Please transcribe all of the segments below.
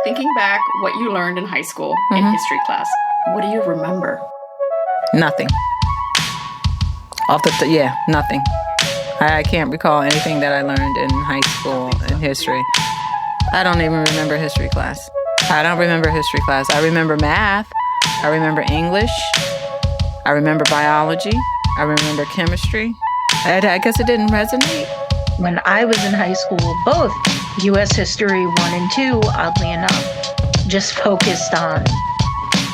Thinking back what you learned in high school in history class, what do you remember? Nothing. Nothing. I can't recall anything that I learned in high school in history. I don't even remember history class. I remember math. I remember English. I remember biology. I remember chemistry. I guess it didn't resonate. When I was in high school, both U.S. History 1 and 2, oddly enough, just focused on,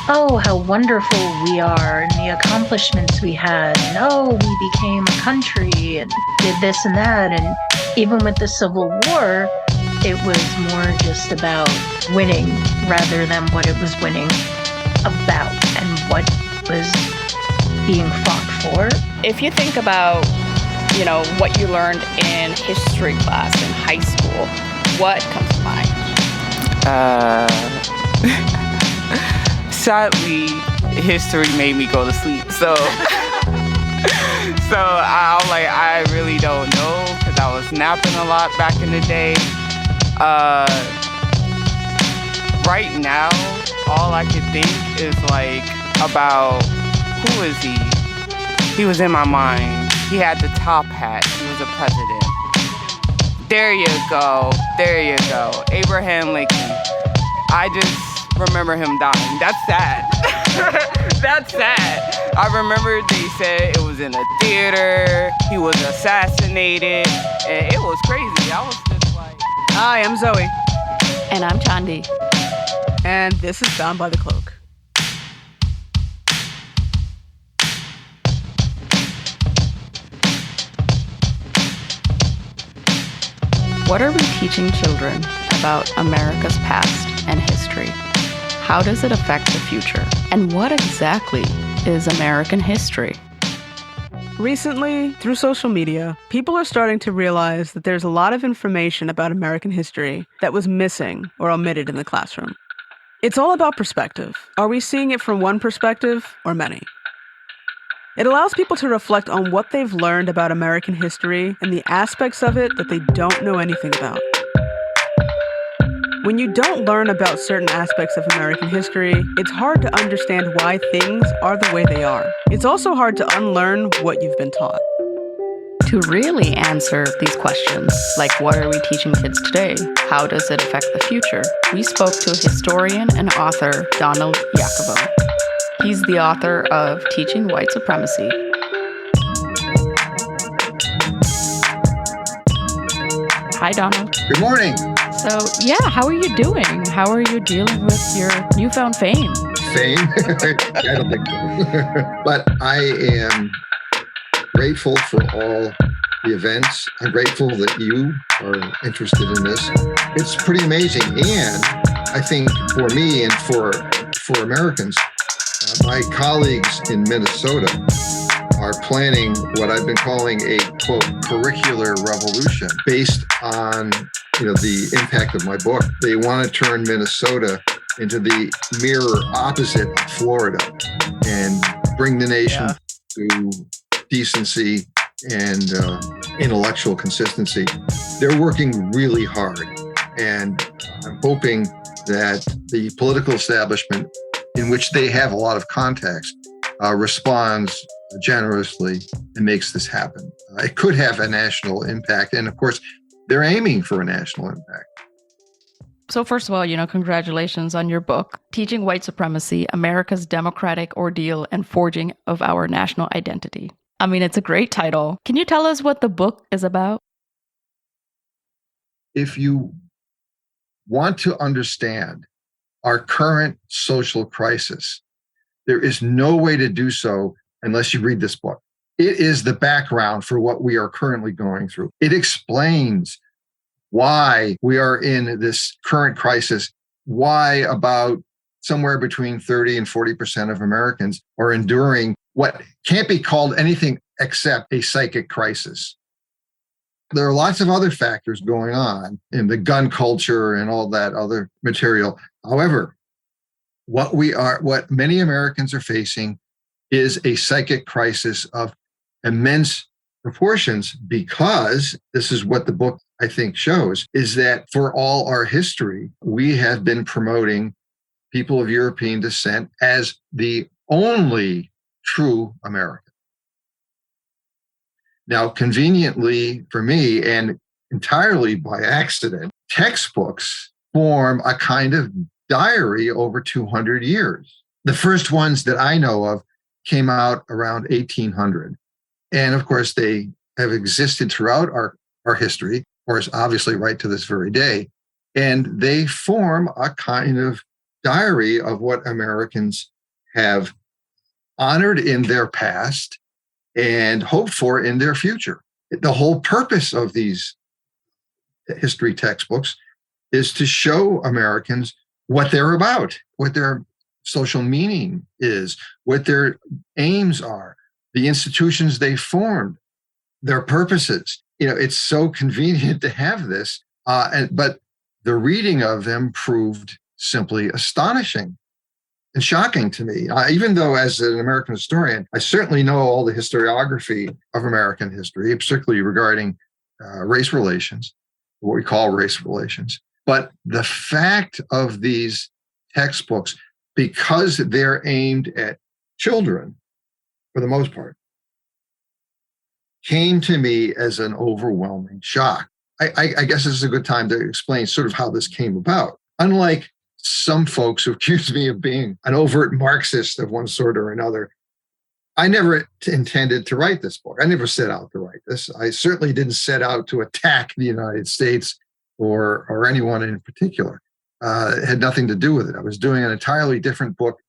oh, how wonderful we are and the accomplishments we had. And oh, we became a country and did this and that. And even with the Civil War, it was more just about winning rather than what it was winning about and what was being fought for. If you think about, what you learned in history class in high school, what comes to mind? Sadly, history made me go to sleep. So I'm like, I really don't know because I was napping a lot back in the day. Right now, all I could think is like about who is he? He was in my mind. He had the top hat. He was a president. There you go. Abraham Lincoln. I just remember him dying. That's sad. That's sad. I remember they said it was in a theater. He was assassinated. And it was crazy. I was just like... Hi, I'm Zoe. And I'm Chandi. And this is Bound by the Cloak. What are we teaching children about America's past and history? How does it affect the future? And what exactly is American history? Recently, through social media, people are starting to realize that there's a lot of information about American history that was missing or omitted in the classroom. It's all about perspective. Are we seeing it from one perspective or many? It allows people to reflect on what they've learned about American history and the aspects of it that they don't know anything about. When you don't learn about certain aspects of American history, it's hard to understand why things are the way they are. It's also hard to unlearn what you've been taught. To really answer these questions, like what are we teaching kids today? How does it affect the future? We spoke to historian and author Donald Yacovone. He's the author of Teaching White Supremacy. Hi, Donald. Good morning. So, how are you doing? How are you dealing with your newfound fame? Fame? I don't think so. But I am grateful for all the events. I'm grateful that you are interested in this. It's pretty amazing. And I think for me and for Americans, my colleagues in Minnesota are planning what I've been calling a, quote, curricular revolution based on, the impact of my book. They want to turn Minnesota into the mirror opposite of Florida and bring the nation to decency and intellectual consistency. They're working really hard. And I'm hoping that the political establishment, in which they have a lot of contacts, responds generously and makes this happen. It could have a national impact. And of course, they're aiming for a national impact. So first of all, congratulations on your book, Teaching White Supremacy, America's Democratic Ordeal and Forging of Our National Identity. I mean, it's a great title. Can you tell us what the book is about? If you want to understand our current social crisis, there is no way to do so unless you read this book. It is the background for what we are currently going through. It explains why we are in this current crisis, why about somewhere between 30 and 40% of Americans are enduring what can't be called anything except a psychic crisis. There are lots of other factors going on in the gun culture and all that other material. However, what many Americans are facing is a psychic crisis of immense proportions, because this is what the book I think, shows is that for all our history, we have been promoting people of European descent as the only true American. Now, conveniently for me, and entirely by accident, textbooks form a kind of diary over 200 years. The first ones that I know of came out around 1800. And of course, they have existed throughout our history, of course, obviously right to this very day. And they form a kind of diary of what Americans have honored in their past and hoped for in their future. The whole purpose of these history textbooks is to show Americans what they're about, what their social meaning is, what their aims are, the institutions they formed, their purposes. It's so convenient to have this, but the reading of them proved simply astonishing and shocking to me. Even though as an American historian, I certainly know all the historiography of American history, particularly regarding race relations, what we call race relations. But the fact of these textbooks, because they're aimed at children, for the most part, came to me as an overwhelming shock. I guess this is a good time to explain sort of how this came about. Unlike some folks who accuse me of being an overt Marxist of one sort or another, I never intended to write this book. I never set out to write this. I certainly didn't set out to attack the United States or anyone in particular. It had nothing to do with it. I was doing an entirely different book.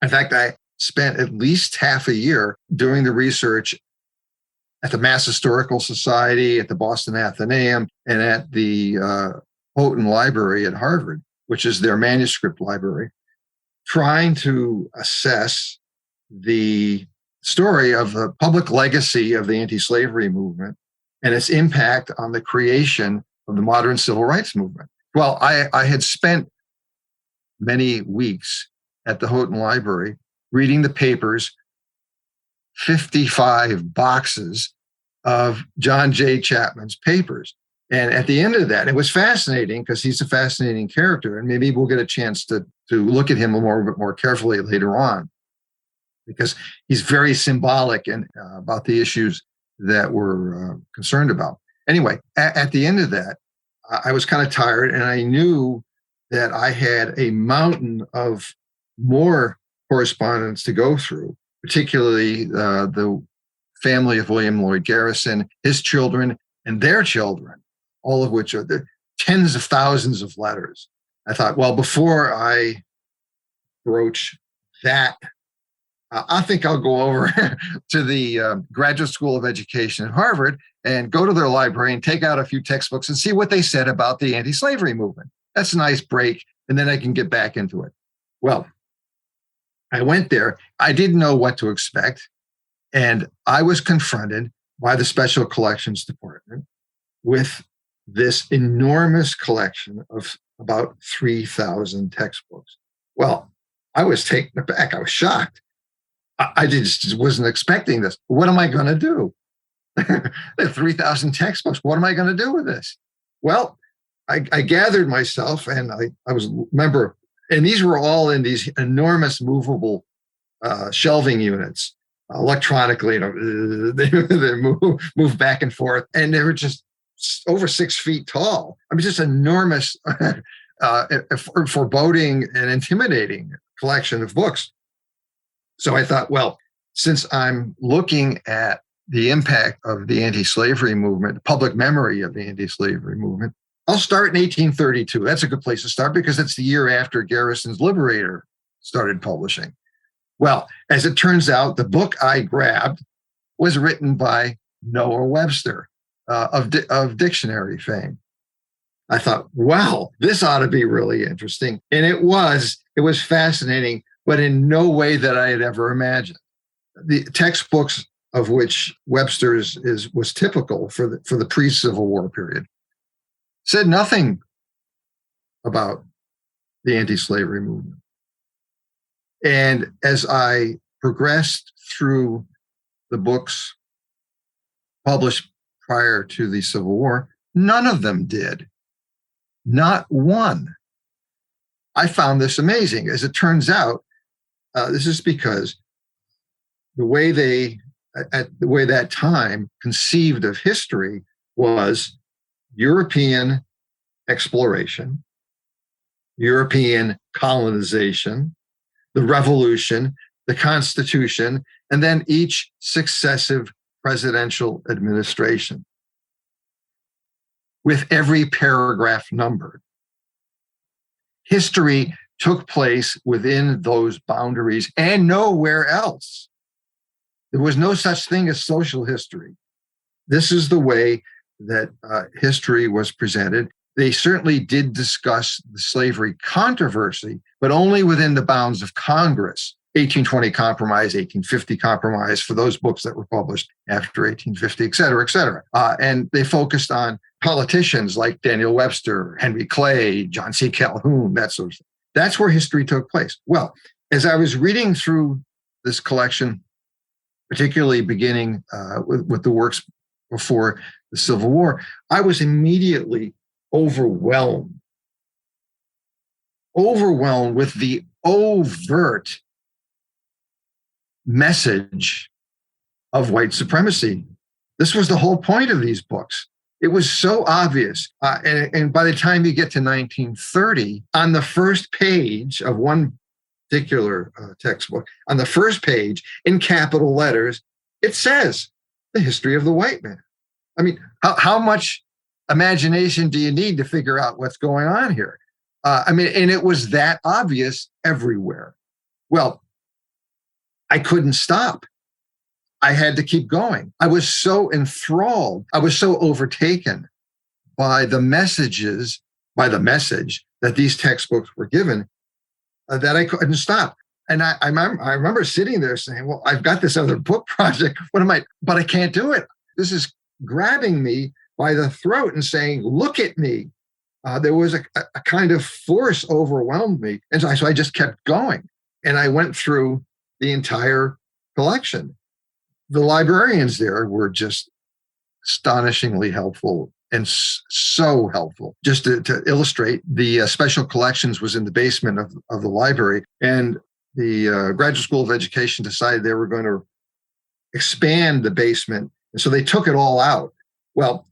In fact, I spent at least half a year doing the research at the Mass Historical Society, at the Boston Athenaeum, and at the Houghton Library at Harvard, which is their manuscript library, trying to assess the story of the public legacy of the anti-slavery movement and its impact on the creation of the modern civil rights movement. Well, I had spent many weeks at the Houghton Library reading the papers, 55 boxes of John J. Chapman's papers. And at the end of that, it was fascinating because he's a fascinating character. And maybe we'll get a chance to look at him a bit more carefully later on, because he's very symbolic and about the issues that we're concerned about. Anyway, at the end of that, I was kind of tired, and I knew that I had a mountain of more correspondence to go through, particularly the family of William Lloyd Garrison, his children, and their children, all of which are the tens of thousands of letters. I thought, well, before I broach that, I think I'll go over to the Graduate School of Education at Harvard and go to their library and take out a few textbooks and see what they said about the anti-slavery movement. That's a nice break, and then I can get back into it. Well, I went there. I didn't know what to expect, and I was confronted by the Special Collections Department with this enormous collection of about 3,000 textbooks. Well, I was taken aback. I was shocked. I just wasn't expecting this. What am I going to do? 3,000 textbooks. What am I going to do with this? Well, I gathered myself, and I was remember, and these were all in these enormous movable shelving units, electronically. They move back and forth, and they were just over 6 feet tall. I mean, just enormous, foreboding and intimidating collection of books. So I thought, well, since I'm looking at the impact of the anti-slavery movement, public memory of the anti-slavery movement, I'll start in 1832. That's a good place to start because it's the year after Garrison's Liberator started publishing. Well, as it turns out, the book I grabbed was written by Noah Webster of dictionary fame. I thought, wow, this ought to be really interesting. And it was fascinating, but in no way that I had ever imagined. The textbooks of which Webster's was typical for the pre-Civil War period said nothing about the anti-slavery movement. And as I progressed through the books published prior to the Civil War, None of them did. Not one. I found this amazing. As it turns out, this is because the way that time conceived of history was European exploration, European colonization, the revolution, the Constitution, and then each successive presidential administration, with every paragraph numbered. History took place within those boundaries and nowhere else. There was no such thing as social history. This is the way that history was presented. They certainly did discuss the slavery controversy, but only within the bounds of Congress. 1820 Compromise, 1850 Compromise, for those books that were published after 1850, et cetera, et cetera. And they focused on politicians like Daniel Webster, Henry Clay, John C. Calhoun, that sort of thing. That's where history took place. Well, as I was reading through this collection, particularly beginning with the works before the Civil War, I was immediately overwhelmed with the overt message of white supremacy. This was the whole point of these books. It was so obvious. And by the time you get to 1930, on the first page of one particular textbook, on the first page in capital letters, it says the history of the white man. I mean, how much imagination do you need to figure out what's going on here? And it was that obvious everywhere. Well, I couldn't stop. I had to keep going. I was so enthralled. I was so overtaken by the message that these textbooks were given that I couldn't stop. And I remember sitting there saying, well, I've got this other book project. But I can't do it. This is grabbing me by the throat and saying, look at me. There was a kind of force overwhelmed me. And so I just kept going. And I went through the entire collection. The librarians there were just astonishingly helpful and so helpful. Just to illustrate, the special collections was in the basement of the library, and the Graduate School of Education decided they were going to expand the basement, and so they took it all out. Well,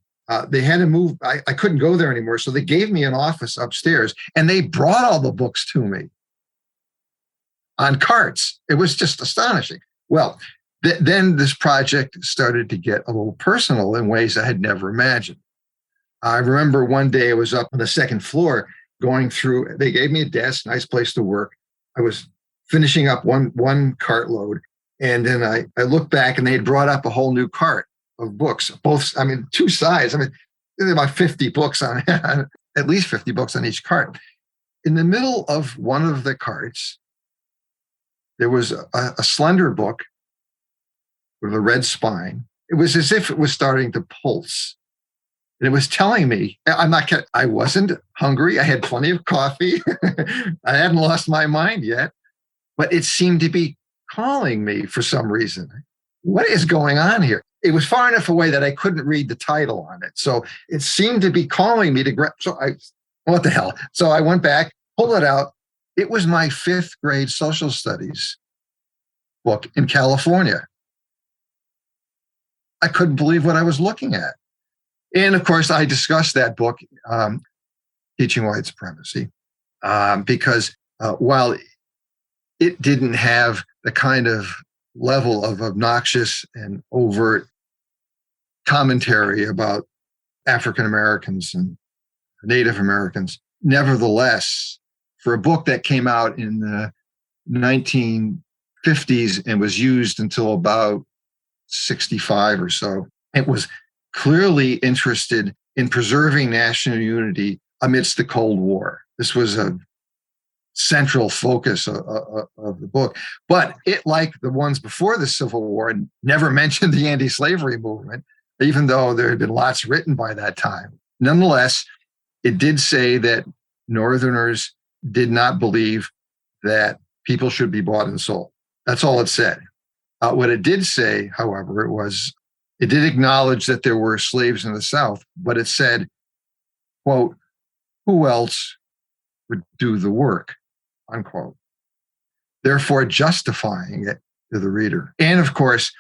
they had to move. I couldn't go there anymore, so they gave me an office upstairs, and they brought all the books to me on carts. It was just astonishing. Well, then this project started to get a little personal in ways I had never imagined. I remember one day I was up on the second floor going through, they gave me a desk, nice place to work. I was finishing up one cartload, and then I looked back and they had brought up a whole new cart of books, two sides. There were about 50 books on at least 50 books on each cart. In the middle of one of the carts, there was a slender book with a red spine. It was as if it was starting to pulse. And it was telling me, I wasn't hungry. I had plenty of coffee. I hadn't lost my mind yet, but it seemed to be calling me for some reason. What is going on here? It was far enough away that I couldn't read the title on it. So it seemed to be calling me to grab. What the hell? So I went back, pulled it out. It was my 5th grade social studies book in California. I couldn't believe what I was looking at. And of course, I discussed that book, Teaching White Supremacy, because while it didn't have the kind of level of obnoxious and overt commentary about African Americans and Native Americans, nevertheless, for a book that came out in the 1950s and was used until about 65 or so, it was clearly interested in preserving national unity amidst the Cold War. This was a central focus of the book. But it, like the ones before the Civil War, never mentioned the anti-slavery movement, even though there had been lots written by that time. Nonetheless, it did say that Northerners did not believe that people should be bought and sold. That's all it said. What it did say, however, it was It did acknowledge that there were slaves in the South, but it said, quote, who else would do the work, unquote, therefore justifying it to the reader. And of course,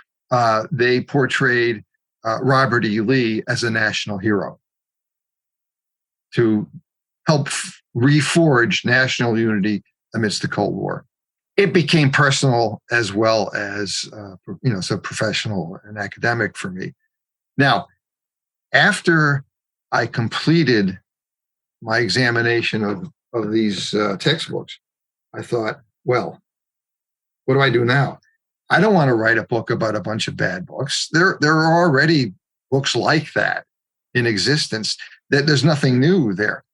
they portrayed Robert E. Lee as a national hero to help reforge national unity amidst the Cold War. It became personal as well as, so professional and academic for me. Now, after I completed my examination of these textbooks, I thought, well, what do I do now? I don't want to write a book about a bunch of bad books. There are already books like that in existence. That there's nothing new there.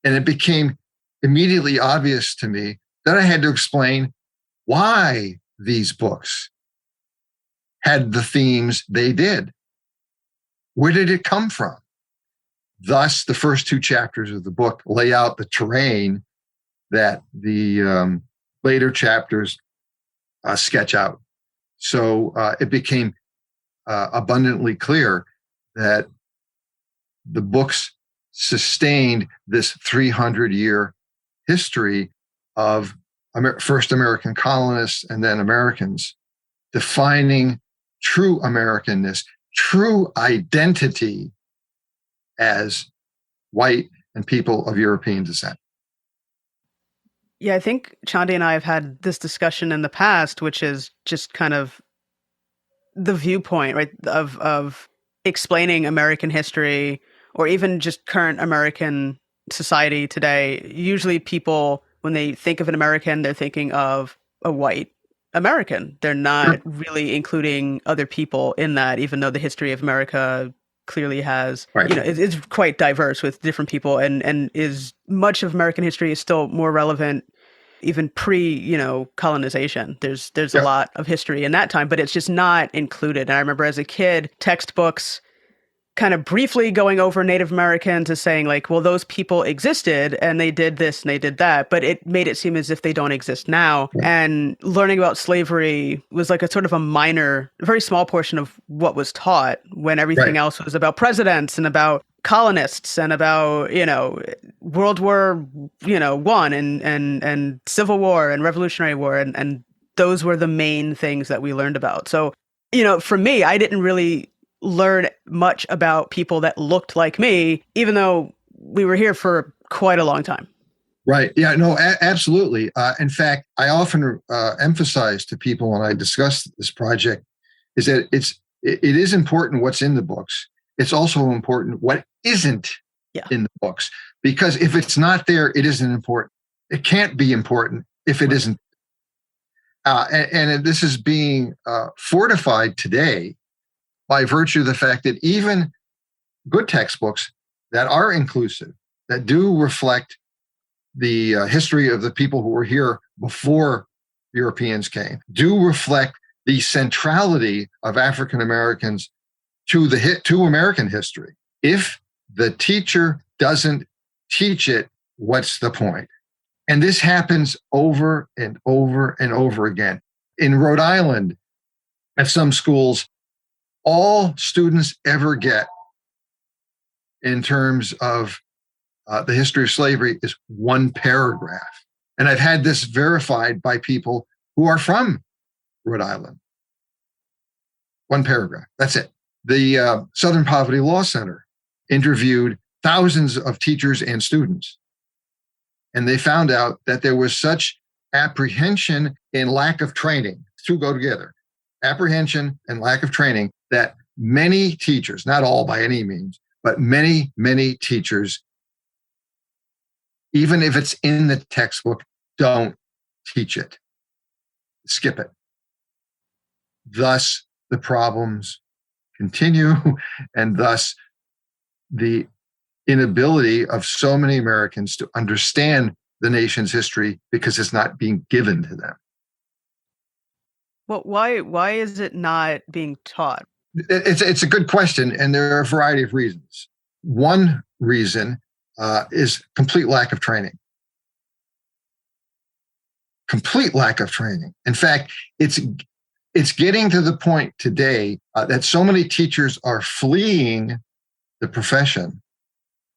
And it became immediately obvious to me that I had to explain why these books had the themes they did. Where did it come from? Thus, the first two chapters of the book lay out the terrain that the later chapters sketch out. So it became abundantly clear that the books sustained this 300-year history of first American colonists and then Americans defining true Americanness, true identity as white and people of European descent. Yeah, I think Chandi and I have had this discussion in the past, which is just kind of the viewpoint, right, of explaining American history or even just current American society today. Usually people, when they think of an American, they're thinking of a white American. They're not really including other people in that, even though the history of America clearly has, it's quite diverse with different people, and is much of American history is still more relevant even colonization. There's a lot of history in that time, but it's just not included. And I remember as a kid, textbooks kind of briefly going over Native Americans as saying like, well, those people existed and they did this and they did that, but it made it seem as if they don't exist now. And learning about slavery was like a sort of a minor, very small portion of what was taught when everything else was about presidents and about colonists and about, World War, I and Civil War and Revolutionary War. And those were the main things that we learned about. So, for me, I didn't really learn much about people that looked like me, even though we were here for quite a long time. Right. Yeah, no, absolutely. In fact, I often emphasize to people when I discuss this project is that it is important what's in the books. It's also important what isn't in the books, because if it's not there, it isn't important. It can't be important if it isn't. And this is being fortified today by virtue of the fact that even good textbooks that are inclusive, that do reflect the history of the people who were here before Europeans came, do reflect the centrality of African Americans to American history. If the teacher doesn't teach it, what's the point? And this happens over and over and over again. In Rhode Island, at some schools, all students ever get in terms of the history of slavery is one paragraph. And I've had this verified by people who are from Rhode Island. One paragraph, that's it. The Southern Poverty Law Center interviewed thousands of teachers and students. And they found out that there was such apprehension and lack of training. Two go together. Apprehension and lack of training, that many teachers, not all by any means, but many, many teachers, even if it's in the textbook, don't teach it. Skip it. Thus, the problems continue, and thus the inability of so many Americans to understand the nation's history because it's not being given to them. Well, why is it not being taught? It's a good question, and there are a variety of reasons. One reason is complete lack of training. Complete lack of training. In fact, it's it's getting to the point today that so many teachers are fleeing the profession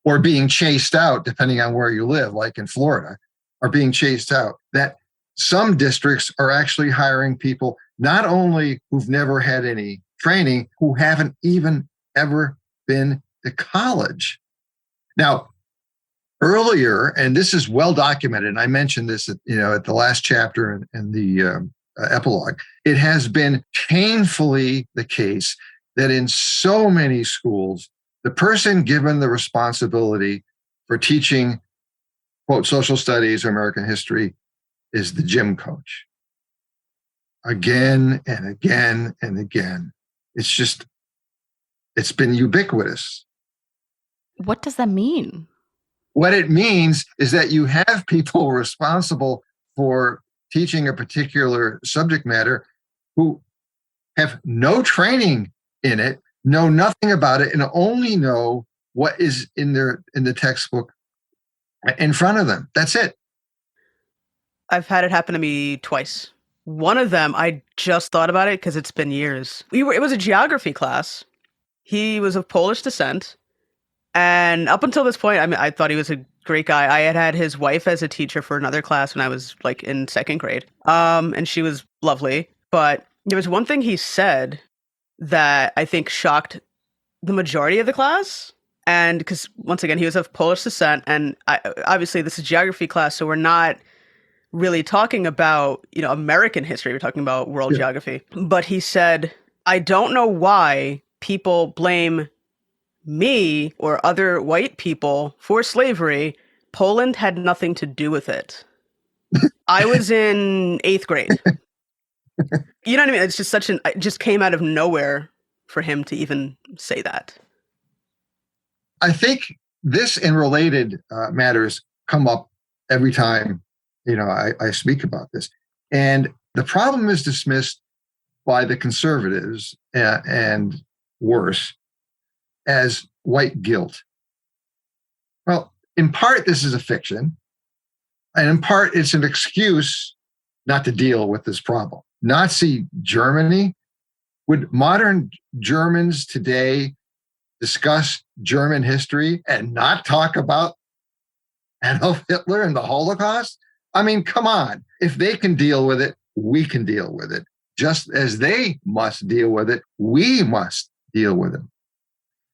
or being chased out, depending on where you live, like in Florida, are being chased out, that some districts are actually hiring people not only who've never had any training, who haven't even ever been to college. Now, earlier, and this is well documented, and I mentioned this at the last chapter in the epilogue, it has been painfully the case that in so many schools, the person given the responsibility for teaching, quote, social studies or American history is the gym coach. Again and again and again. It's been ubiquitous. What does that mean? What it means is that you have people responsible for teaching a particular subject matter who have no training in it, know nothing about it, and only know what is in the textbook in front of them. That's it. I've had it happen to me twice. One of them, I just thought about it because it's been years. It was a geography class. He was of Polish descent. And up until this point, I thought he was a great guy. I had his wife as a teacher for another class when I was like in second grade. And she was lovely. But there was one thing he said that I think shocked the majority of the class. And because once again, he was of Polish descent. And obviously this is geography class, so we're not really talking about, American history. We're talking about world geography. But he said, I don't know why people blame me or other white people for slavery. Poland had nothing to do with it. I was in 8th grade. You know what I mean? It's just it just came out of nowhere for him to even say that. I think this and related matters come up every time, I speak about this. And the problem is dismissed by the conservatives and worse as white guilt. Well, in part, this is a fiction. And in part, it's an excuse not to deal with this problem. Nazi Germany, would modern Germans today discuss German history and not talk about Adolf Hitler and the Holocaust? I mean, come on. If they can deal with it, we can deal with it. Just as they must deal with it, we must deal with it.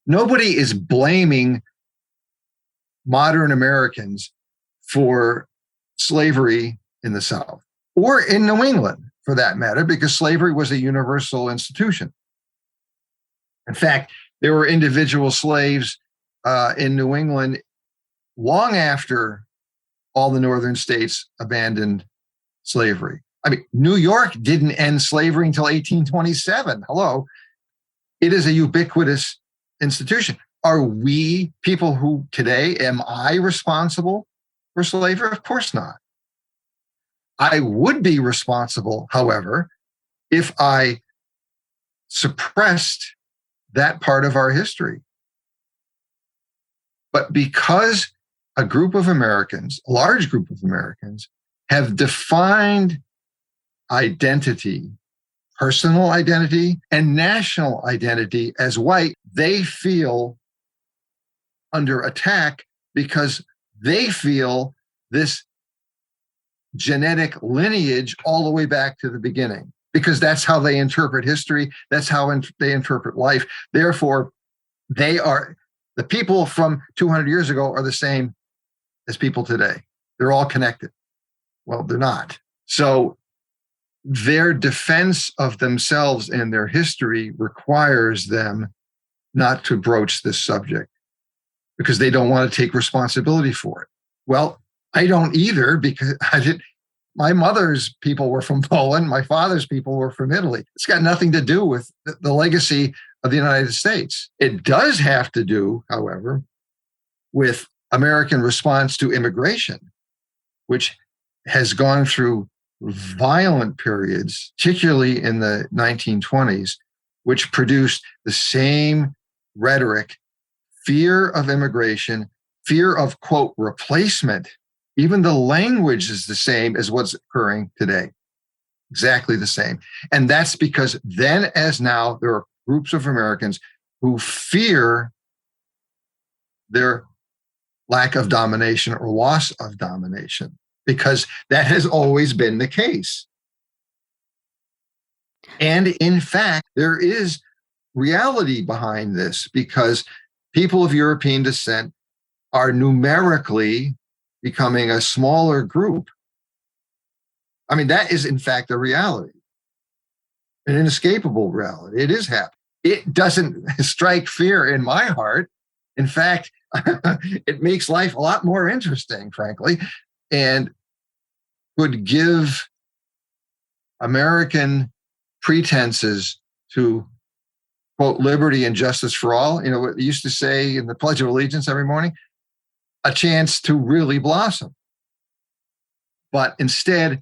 Nobody is blaming modern Americans for slavery in the South or in New England, for that matter, because slavery was a universal institution. In fact, there were individual slaves in New England long after all the northern states abandoned slavery. I mean, New York didn't end slavery until 1827. Hello. It is a ubiquitous institution. Are we people who today, am I responsible for slavery? Of course not. I would be responsible, however, if I suppressed that part of our history. But because a group of Americans, a large group of Americans, have defined identity, personal identity, and national identity as white, they feel under attack because they feel this genetic lineage all the way back to the beginning, because that's how they interpret history. That's how they interpret life. Therefore, the people from 200 years ago are the same as people today. They're all connected. Well, they're not. So their defense of themselves and their history requires them not to broach this subject because they don't want to take responsibility for it. Well, I don't either, because my mother's people were from Poland. My father's people were from Italy. It's got nothing to do with the legacy of the United States. It does have to do, however, with American response to immigration, which has gone through violent periods, particularly in the 1920s, which produced the same rhetoric, fear of immigration, fear of, quote, replacement. Even the language is the same as what's occurring today. exactly the same. And that's because then, as now, there are groups of Americans who fear their lack of domination or loss of domination, because that has always been the case. And in fact, there is reality behind this, because people of European descent are numerically becoming a smaller group. I mean, that is in fact a reality, an inescapable reality. It is happening. It doesn't strike fear in my heart. In fact, it makes life a lot more interesting, frankly, and would give American pretenses to, quote, liberty and justice for all, what they used to say in the Pledge of Allegiance every morning, a chance to really blossom. But instead,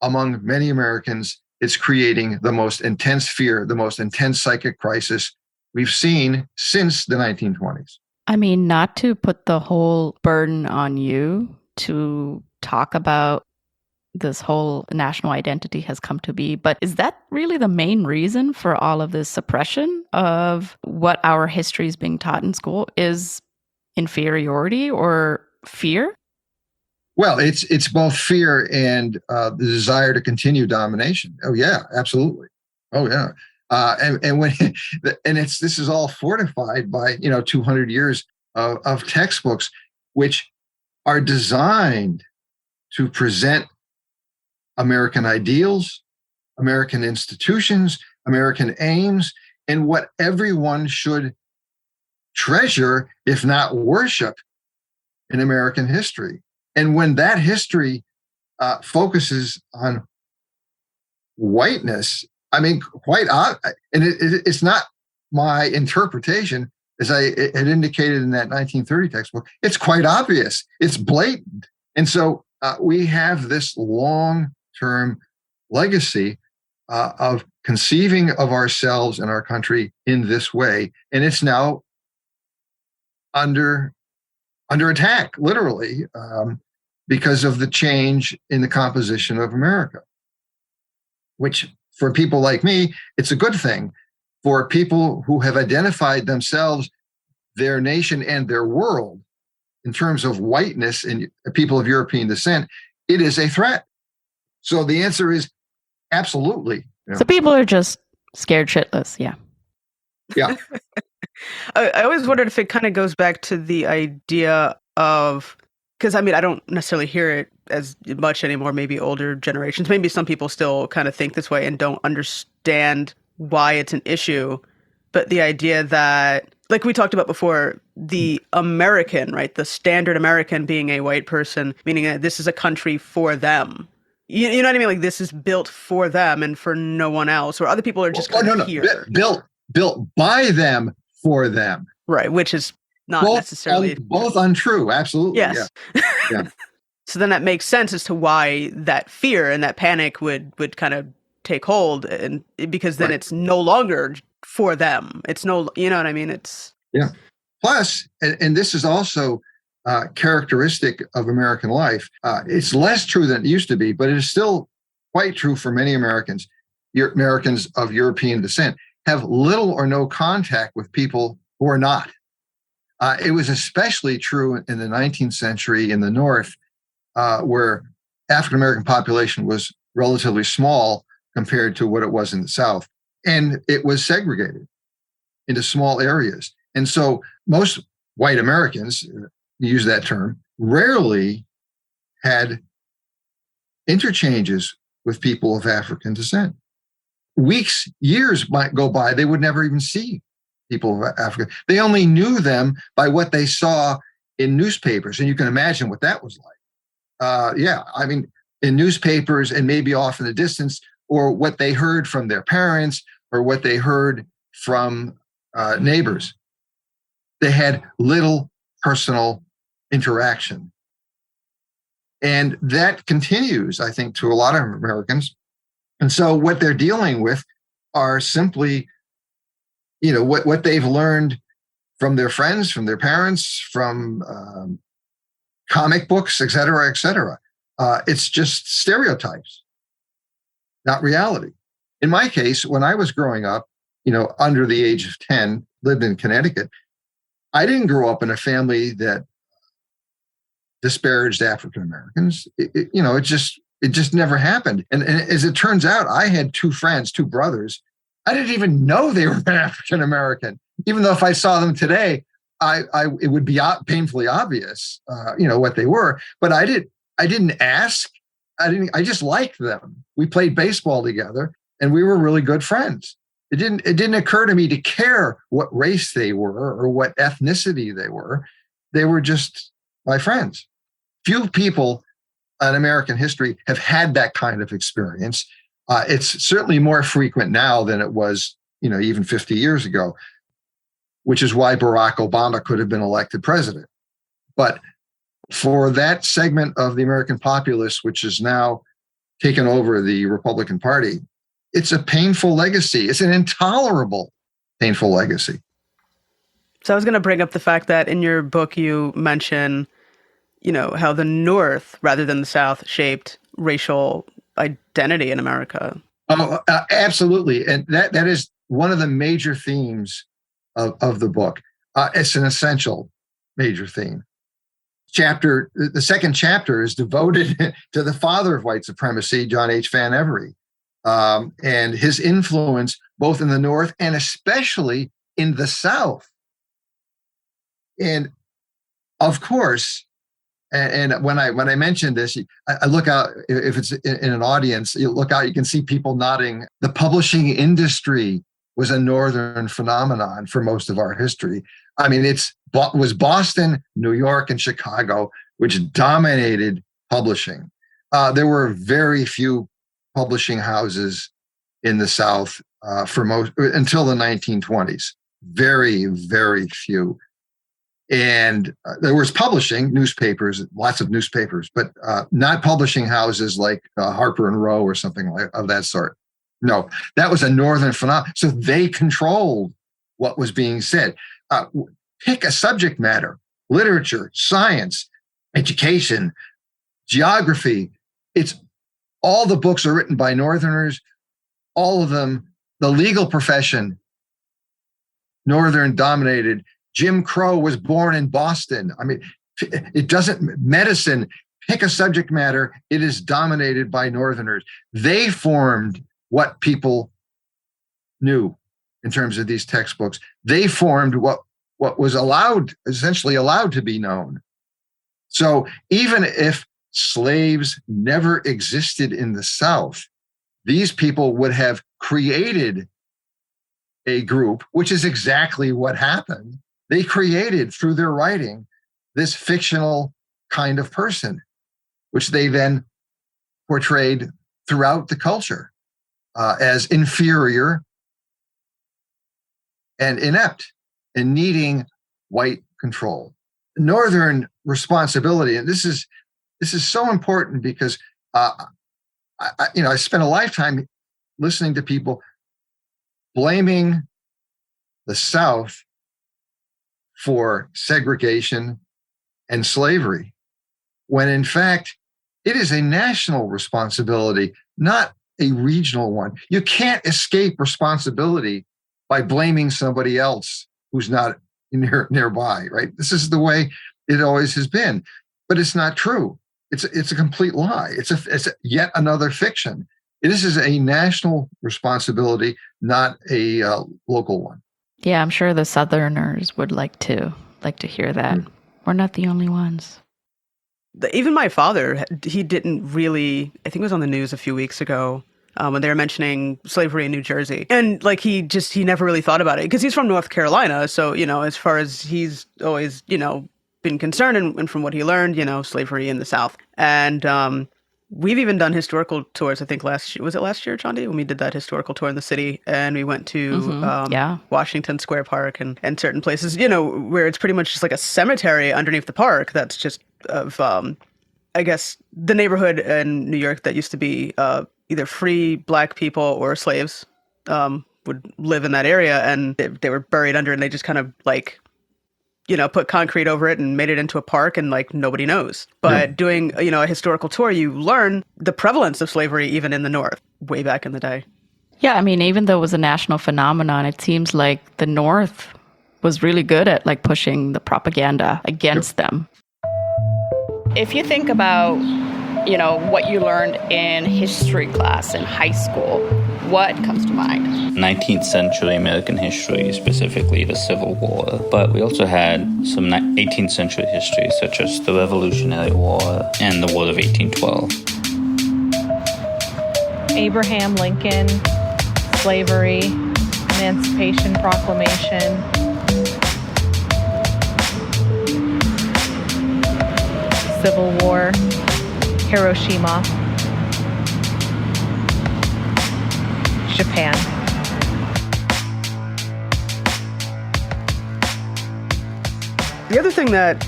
among many Americans, it's creating the most intense fear, the most intense psychic crisis we've seen since the 1920s. I mean, not to put the whole burden on you to talk about this whole national identity has come to be, but is that really the main reason for all of this suppression of what our history is being taught in school? Is inferiority or fear? Well, it's both fear and the desire to continue domination. Oh yeah, absolutely. Oh yeah, and when this is all fortified by 200 years of textbooks, which are designed to present American ideals, American institutions, American aims, and what everyone should treasure, if not worship, in American history. And when that history focuses on whiteness, I mean, quite odd, and it's not my interpretation, as I had indicated in that 1930 textbook. It's quite obvious. It's blatant. And so we have this long-term legacy of conceiving of ourselves and our country in this way, and it's now under attack, literally, because of the change in the composition of America, which for people like me, it's a good thing. For people who have identified themselves, their nation, and their world in terms of whiteness and people of European descent, it is a threat. So the answer is absolutely. So people are just scared shitless. Yeah. Yeah. I always wondered if it kind of goes back to the idea of, because I mean, I don't necessarily hear it as much anymore, maybe older generations. Maybe some people still kind of think this way and don't understand why it's an issue. But the idea that, like we talked about before, the American, right, the standard American being a white person, meaning that this is a country for them. You know what I mean? Like this is built for them and for no one else, or other people are just here. Built by them for them. Right, which is not necessarily both untrue. Absolutely. Yes. Yeah. So then that makes sense as to why that fear and that panic would kind of take hold, and because then it's no longer for them. It's no, you know what I mean? It's Plus, and this is also characteristic of American life. It's less true than it used to be, but it is still quite true for many Americans. Americans of European descent have little or no contact with people who are not. It was especially true in the 19th century in the North, where African-American population was relatively small compared to what it was in the South. And it was segregated into small areas. And so most white Americans, use that term, rarely had interchanges with people of African descent. Weeks, years might go by, they would never even see people of Africa. They only knew them by what they saw in newspapers. And you can imagine what that was like. I mean, in newspapers and maybe off in the distance, or what they heard from their parents or what they heard from neighbors. They had little personal interaction. And that continues, I think, to a lot of Americans. And so what they're dealing with are simply, what they've learned from their friends, from their parents, from comic books, et cetera, et cetera. It's just stereotypes. not reality. In my case, when I was growing up, under the age of 10, lived in Connecticut, I didn't grow up in a family that disparaged African Americans. It just never happened. And as it turns out, I had two brothers. I didn't even know they were African American, even though if I saw them today, it would be painfully obvious, what they were. But I didn't ask. I just liked them. We played baseball together, and we were really good friends. It didn't occur to me to care what race they were or what ethnicity they were. They were just my friends. Few people in American history have had that kind of experience. It's certainly more frequent now than it was, even 50 years ago, which is why Barack Obama could have been elected president. But for that segment of the American populace, which has now taken over the Republican Party, it's a painful legacy. It's an intolerable, painful legacy. So I was going to bring up the fact that in your book, you mention, how the North, rather than the South, shaped racial identity in America. Oh, absolutely. And that is one of the major themes of the book. It's an essential major theme. The second chapter is devoted to the father of white supremacy, John H. Van Every, and his influence both in the North and especially in the South. And of course, and when I mentioned this, I look out, if it's in an audience, you look out, you can see people nodding. The publishing industry was a Northern phenomenon for most of our history. I mean, was Boston, New York, and Chicago, which dominated publishing. There were very few publishing houses in the South until the 1920s. Very, very few. And there was publishing, newspapers, lots of newspapers, but not publishing houses like Harper and Row or something of that sort. No, that was a Northern phenomenon. So they controlled what was being said. Pick a subject matter: literature, science, education, geography. It's all the books are written by Northerners, all of them. The legal profession, Northern dominated. Jim Crow was born in Boston. I mean, it doesn't, medicine, pick a subject matter, it is dominated by Northerners. They formed what people knew in terms of these textbooks. They formed what was essentially allowed to be known. So even if slaves never existed in the South, these people would have created a group, which is exactly what happened. They created, through their writing, this fictional kind of person, which they then portrayed throughout the culture as inferior and inept and needing white control. Northern responsibility, and this is so important because I spent a lifetime listening to people blaming the South for segregation and slavery, when in fact it is a national responsibility, not a regional one. You can't escape responsibility by blaming somebody else who's not nearby, right? This is the way it always has been, but it's not true. It's a complete lie. It's yet another fiction. This is a national responsibility, not a local one. Yeah, I'm sure the Southerners would like to hear that. Mm. We're not the only ones. Even my father, he didn't really, I think it was on the news a few weeks ago when they were mentioning slavery in New Jersey. And he never really thought about it because he's from North Carolina. So, as far as he's always, been concerned and from what he learned, slavery in the South. And we've even done historical tours, I think last year, Chandi, when we did that historical tour in the city, and we went to Washington Square Park and certain places, where it's pretty much just like a cemetery underneath the park that's just of, I guess, the neighborhood in New York that used to be either free Black people or slaves would live in that area, and they were buried under, and they just kind of put concrete over it and made it into a park and like nobody knows. But doing, a historical tour, you learn the prevalence of slavery even in the North way back in the day. Yeah, I mean, even though it was a national phenomenon, it seems like the North was really good at like pushing the propaganda against them. If you think about, what you learned in history class in high school, what comes to mind? 19th century American history, specifically the Civil War. But we also had some 18th century history, such as the Revolutionary War and the War of 1812. Abraham Lincoln, slavery, Emancipation Proclamation. Civil War, Hiroshima, Japan. The other thing that,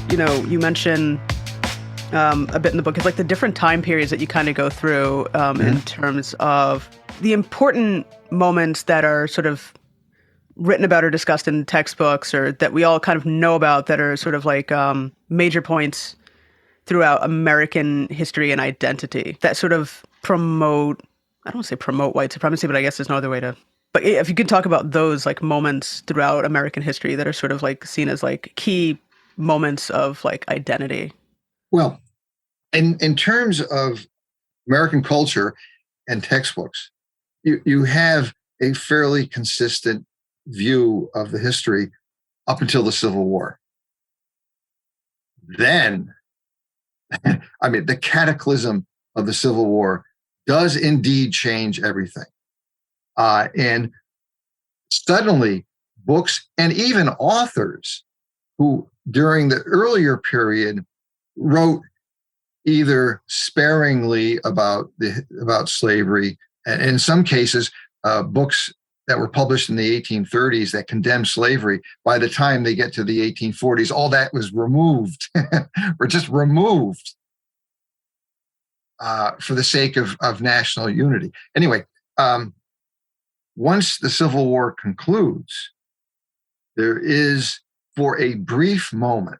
you mention a bit in the book is like the different time periods that you kind of go through in terms of the important moments that are sort of written about or discussed in textbooks or that we all kind of know about that are sort of like major points throughout American history and identity that sort of promote, I don't want to say promote white supremacy, but I guess there's no other way to, but if you could talk about those like moments throughout American history that are sort of like seen as like key moments of like identity. Well, in terms of American culture and textbooks, you have a fairly consistent view of the history up until the Civil War. Then, I mean, the cataclysm of the Civil War does indeed change everything. And suddenly, books and even authors who during the earlier period wrote either sparingly about slavery, and in some cases, books that were published in the 1830s that condemned slavery, by the time they get to the 1840s, all that was removed, or just removed for the sake of national unity. Anyway, once the Civil War concludes, there is, for a brief moment,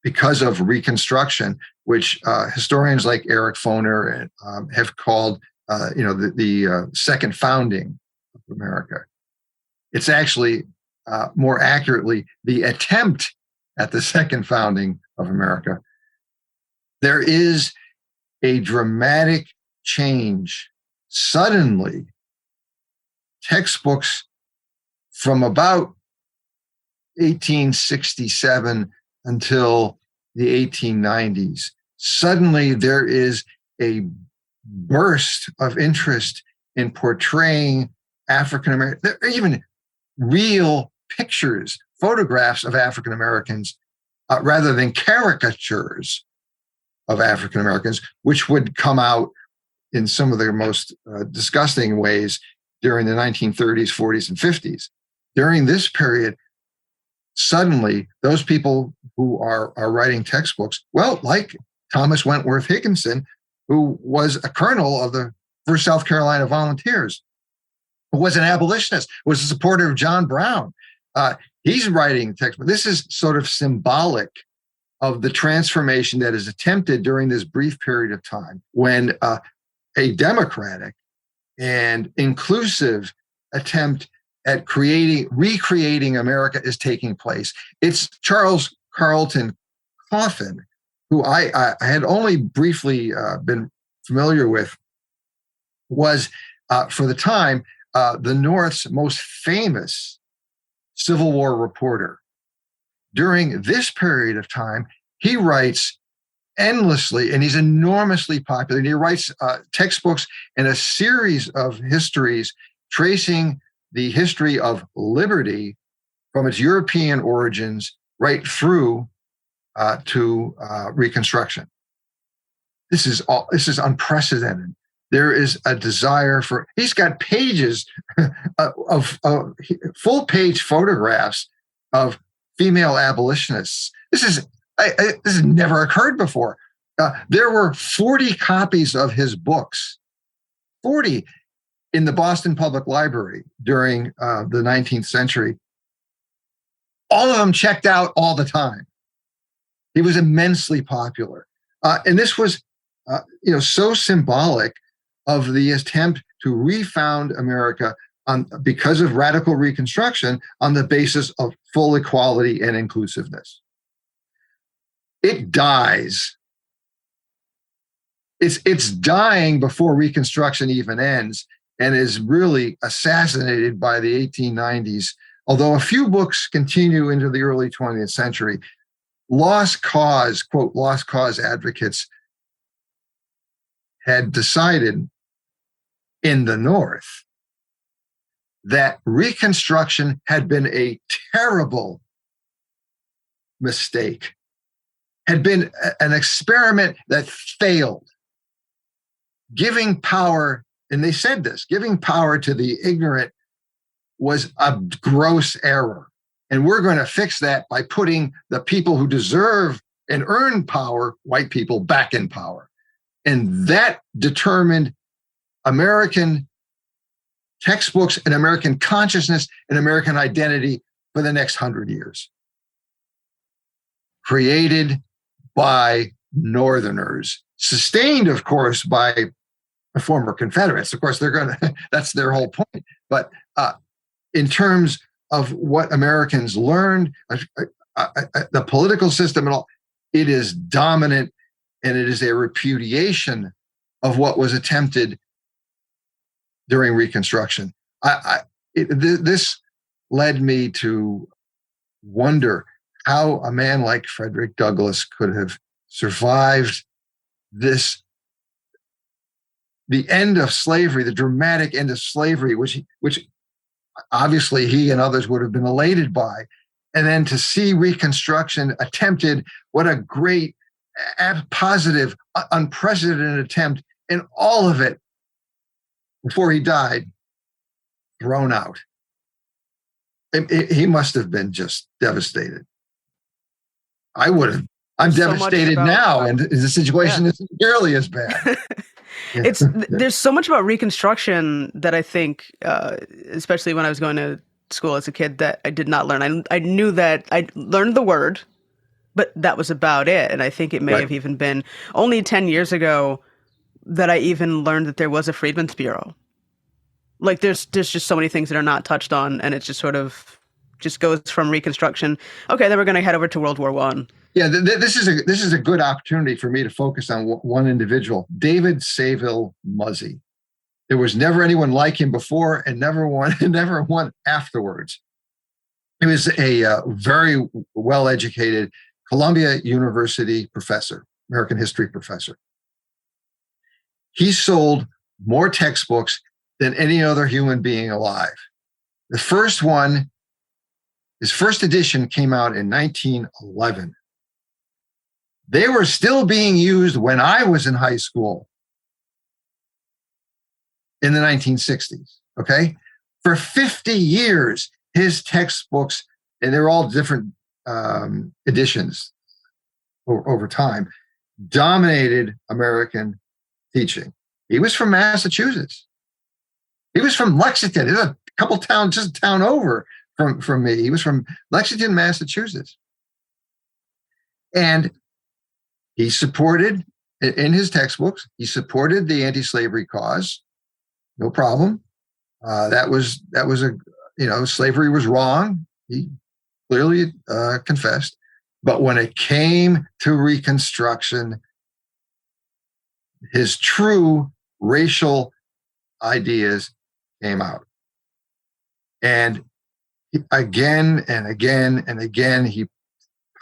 because of Reconstruction, which historians like Eric Foner have called the second founding of America. It's actually more accurately the attempt at the second founding of America. There is a dramatic change. Suddenly, textbooks from about 1867 until the 1890s, suddenly there is a burst of interest in portraying African Americans. There are even real pictures, photographs of African Americans, rather than caricatures of African Americans, which would come out in some of their most disgusting ways during the 1930s, 40s, and 50s. During this period, suddenly those people who are writing textbooks, well, like Thomas Wentworth Higginson, who was a colonel of the 1st South Carolina Volunteers, who was an abolitionist, was a supporter of John Brown. He's writing textbooks. This is sort of symbolic of the transformation that is attempted during this brief period of time when a democratic and inclusive attempt at recreating America is taking place. It's Charles Carlton Coffin, who I had only briefly been familiar with, was, for the time, the North's most famous Civil War reporter. During this period of time, he writes endlessly, and he's enormously popular. And he writes textbooks and a series of histories tracing the history of liberty from its European origins right through to Reconstruction. This is unprecedented. There is a desire for. He's got pages of full-page photographs of female abolitionists. This has never occurred before. There were 40 copies of his books, 40, in the Boston Public Library during the 19th century. all of them checked out all the time. He was immensely popular. And this was, so symbolic of the attempt to refound America because of radical Reconstruction on the basis of full equality and inclusiveness. It dies. It's dying before Reconstruction even ends and is really assassinated by the 1890s. Although a few books continue into the early 20th century, lost cause, quote, lost cause advocates had decided in the North that Reconstruction had been a terrible mistake, had been an experiment that failed. Giving power, and they said this, giving power to the ignorant was a gross error. And we're going to fix that by putting the people who deserve and earn power, white people, back in power. And that determined American textbooks and American consciousness and American identity for the next 100 years. Created by Northerners, sustained, of course, by the former Confederates. Of course, that's their whole point. But in terms of what Americans learned, the political system and all, it is dominant, and it is a repudiation of what was attempted during Reconstruction. This led me to wonder how a man like Frederick Douglass could have survived the end of slavery, the dramatic end of slavery, which obviously he and others would have been elated by. And then to see Reconstruction attempted, what a great, positive, unprecedented attempt, and all of it, before he died, thrown out. He must have been just devastated. I would have. I'm devastated now, and the situation isn't nearly as bad. There's so much about Reconstruction that I think, especially when I was going to school as a kid, that I did not learn. I knew that I learned the word, but that was about it. And I think it may have even been only 10 years ago that I even learned that there was a Freedmen's Bureau. Like there's just so many things that are not touched on, and it just sort of just goes from Reconstruction. Okay, then we're going to head over to World War I. Yeah, this is a good opportunity for me to focus on one individual, David Sayville Muzzy. There was never anyone like him before, and never one afterwards. He was a very well-educated Columbia University professor, American history professor. He sold more textbooks than any other human being alive. The first one, his first edition, came out in 1911. They were still being used when I was in high school in the 1960s, okay? For 50 years, his textbooks, and they're all different editions over time, dominated American teaching. He was from Massachusetts. He was from Lexington. There's a couple towns, just a town over from me. He was from Lexington, Massachusetts. And he supported, in his textbooks, he supported the anti-slavery cause. No problem. That was slavery was wrong. He clearly confessed. But when it came to Reconstruction, his true racial ideas came out. And again and again and again, he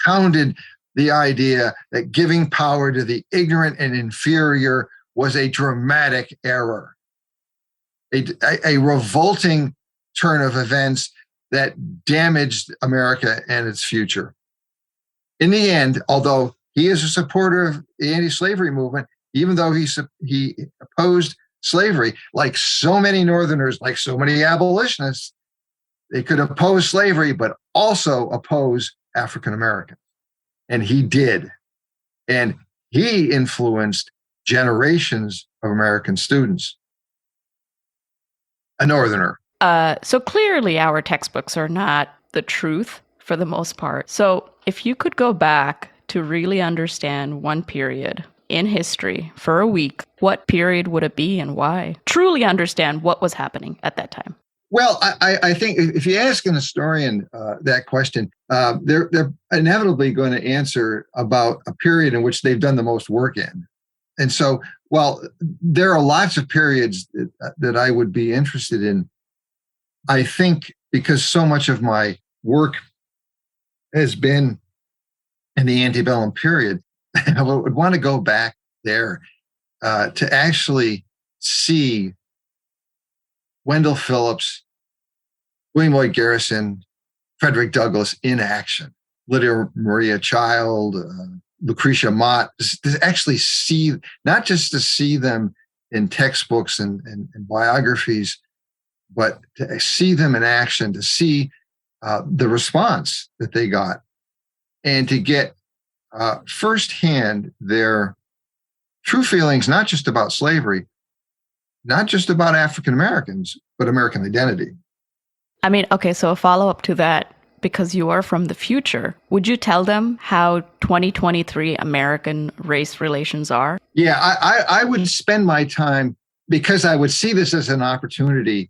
pounded the idea that giving power to the ignorant and inferior was a dramatic error, a revolting turn of events that damaged America and its future. In the end, although he is a supporter of the anti-slavery movement, even though he opposed slavery, like so many Northerners, like so many abolitionists, they could oppose slavery, but also oppose African Americans. And he did. And he influenced generations of American students. A Northerner. So clearly our textbooks are not the truth for the most part. So if you could go back to really understand one period in history for a week, what period would it be and why? Truly understand what was happening at that time. Well, I think if you ask an historian that question, they're inevitably going to answer about a period in which they've done the most work in. And so, while there are lots of periods that I would be interested in, I think because so much of my work has been in the antebellum period, I would want to go back there to actually see Wendell Phillips, William Lloyd Garrison, Frederick Douglass in action, Lydia Maria Child, Lucretia Mott, to actually see, not just to see them in textbooks and biographies, but to see them in action, to see the response that they got, and to get firsthand their true feelings, not just about slavery, not just about African Americans, but American identity. I mean, okay, so a follow-up to that, because you are from the future, would you tell them how 2023 American race relations are? Yeah, I would spend my time, because I would see this as an opportunity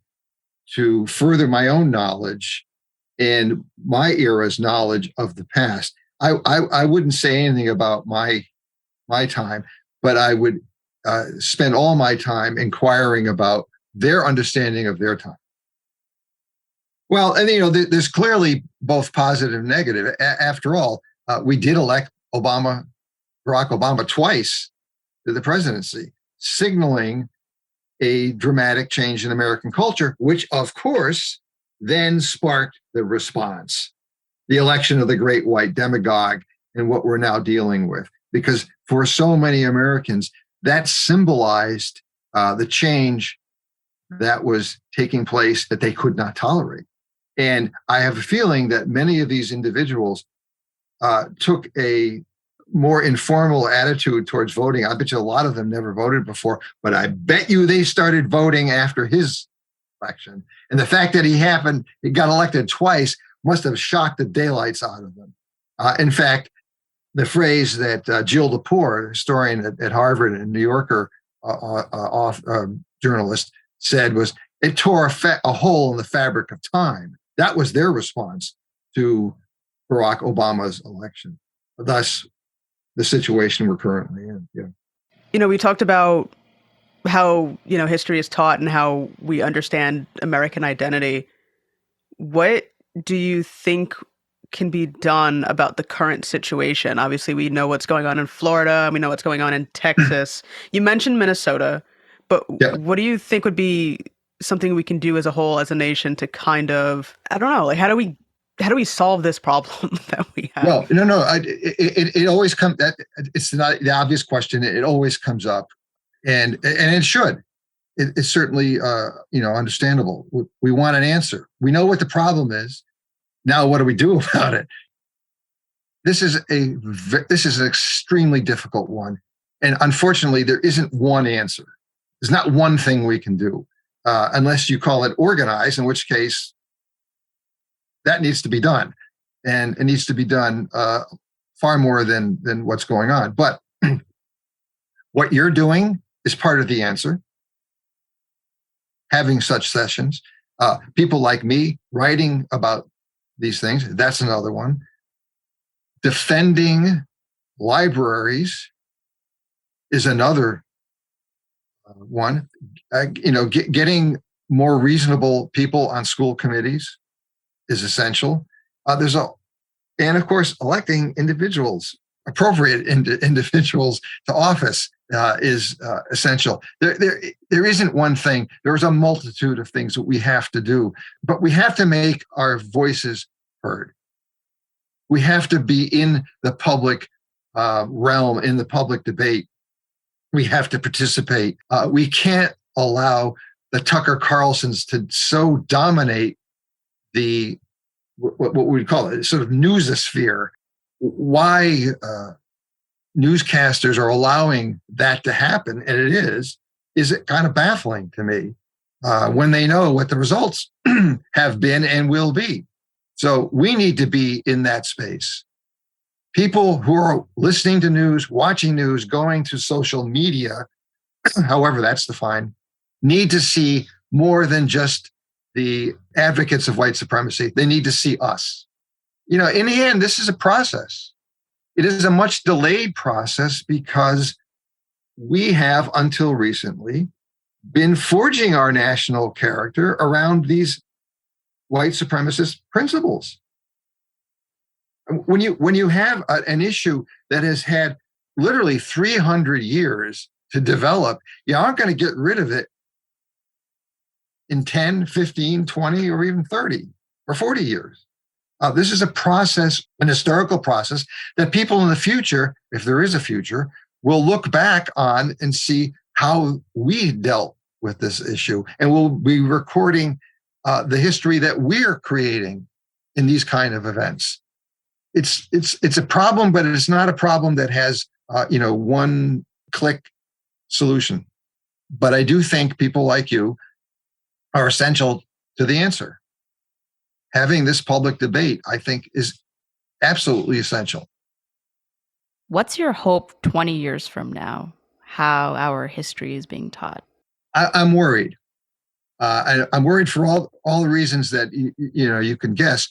to further my own knowledge and my era's knowledge of the past. I wouldn't say anything about my time, but I would spend all my time inquiring about their understanding of their time. Well, and there's clearly both positive and negative. After all, we did elect Barack Obama twice to the presidency, signaling a dramatic change in American culture, which of course then sparked the response, the election of the great white demagogue, and what we're now dealing with. Because for so many Americans, that symbolized the change that was taking place that they could not tolerate. And I have a feeling that many of these individuals took a more informal attitude towards voting. I bet you a lot of them never voted before, but I bet you they started voting after his election. And the fact that he got elected twice must have shocked the daylights out of them. In fact, the phrase that Jill Lepore, historian at Harvard and New Yorker journalist, said was, it tore a hole in the fabric of time. That was their response to Barack Obama's election. Thus, the situation we're currently in. Yeah. We talked about how, history is taught and how we understand American identity. What do you think can be done about the current situation? Obviously, we know what's going on in Florida. We know what's going on in Texas. You mentioned Minnesota, but what do you think would be something we can do as a whole, as a nation, to kind of, I don't know, like how do we solve this problem that we have? Well, no, it always comes. It's not the obvious question. It always comes up, and it should. It's certainly understandable. We want an answer. We know what the problem is. Now, what do we do about it? This is an extremely difficult one, and unfortunately, there isn't one answer. There's not one thing we can do, unless you call it organize, in which case that needs to be done, and it needs to be done far more than what's going on. But what you're doing is part of the answer. Having such sessions, people like me writing about these things, that's another one. Defending libraries is another one. Getting more reasonable people on school committees is essential. And of course, electing individuals, appropriate individuals to office is essential. There isn't one thing. There's a multitude of things that we have to do, but we have to make our voices heard. We have to be in the public realm, in the public debate. We have to participate. We can't allow the Tucker Carlsons to so dominate what we call it, sort of newsosphere. Why newscasters are allowing that to happen, and it is it kind of baffling to me when they know what the results have been and will be. So we need to be in that space. People who are listening to news, watching news, going to social media, however that's defined, need to see more than just the advocates of white supremacy. They need to see us. In the end, this is a process. It is a much delayed process because we have, until recently, been forging our national character around these white supremacist principles. When you have an issue that has had literally 300 years to develop, you aren't going to get rid of it in 10, 15, 20, or even 30 or 40 years. This is a process, an historical process that people in the future, if there is a future, will look back on and see how we dealt with this issue. And we'll be recording the history that we're creating in these kind of events. It's a problem, but it's not a problem that has one click solution. But I do think people like you are essential to the answer. Having this public debate, I think, is absolutely essential. What's your hope 20 years from now, how our history is being taught? I'm worried. I'm worried for all the reasons that you can guess,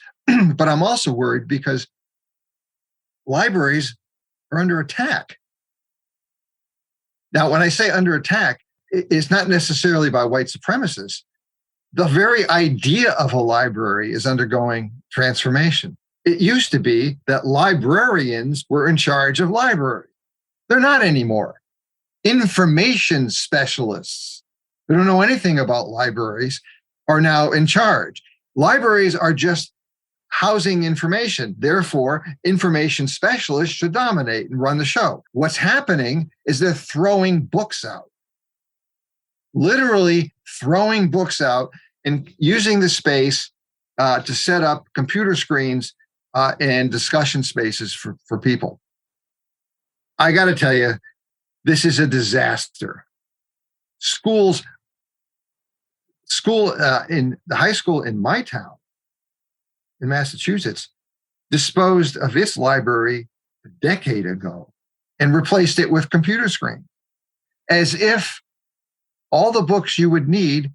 but I'm also worried because libraries are under attack. Now, when I say under attack, it's not necessarily by white supremacists. The very idea of a library is undergoing transformation. It used to be that librarians were in charge of libraries. They're not anymore. Information specialists who don't know anything about libraries are now in charge. Libraries are just housing information. Therefore, information specialists should dominate and run the show. What's happening is they're throwing books out. Literally throwing books out and using the space to set up computer screens and discussion spaces for people. I got to tell you, this is a disaster. School in the high school in my town, in Massachusetts, disposed of its library a decade ago and replaced it with computer screen, as if all the books you would need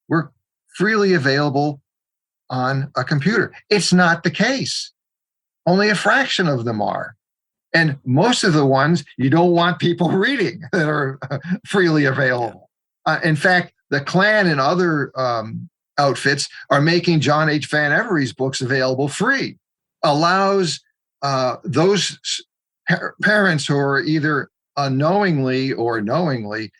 were freely available on a computer. It's not the case. Only a fraction of them are. And most of the ones you don't want people reading that are freely available. In fact, the Klan and other outfits are making John H. Van Every's books available free. Allows those parents who are either unknowingly or knowingly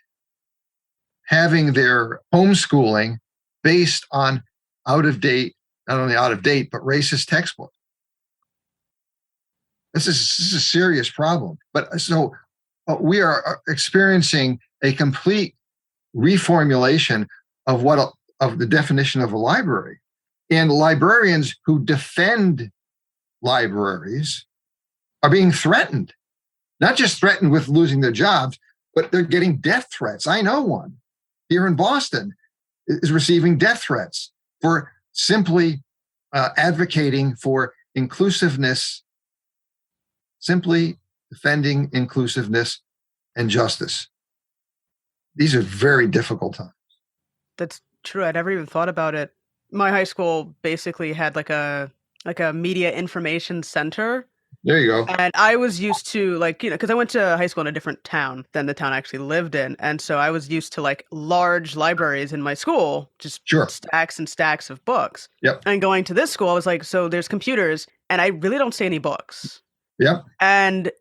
having their homeschooling based on out of date, not only out of date, but racist textbooks. This is a serious problem. But so we are experiencing a complete reformulation of the definition of a library. And librarians who defend libraries are being threatened, not just threatened with losing their jobs, but they're getting death threats. I know one here in Boston is receiving death threats for simply advocating for inclusiveness, simply defending inclusiveness and justice. These are very difficult times. That's true. I never even thought about it. My high school basically had like a media information center. There you go. And I was used to because I went to high school in a different town than the town I actually lived in. And so I was used to large libraries in my school, just stacks and stacks of books. Yep. And going to this school, I was like, so there's computers and I really don't see any books. Yep. And